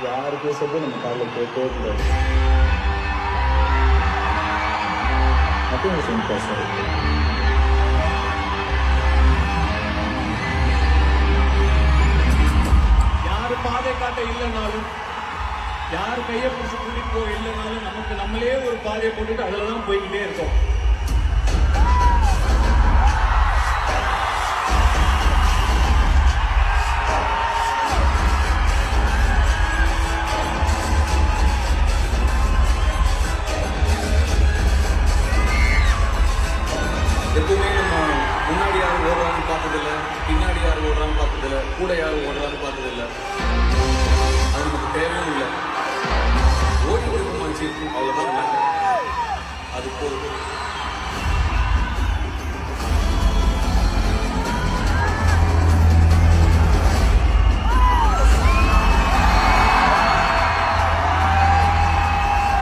யார் பேசுறதும் நம்ம காலையில் கேட்கவே கூடாது. அப்படின்னு பேசுறது யாரு பாதை காட்ட இல்லைனாலும், யார் கையை பிடிச்சி கூட்டிட்டு போக இல்லைனாலும் நமக்கு நம்மளே ஒரு பாதையை போட்டுட்டு அதுலதான் போய்கிட்டே இருக்கோம். எப்பவுமே நம்ம முன்னாடி யாரும் ஓடுறாங்கன்னு பார்த்ததில்ல, பின்னாடி யாரும் ஓடுறான்னு பார்த்ததில்ல, கூட யாரும்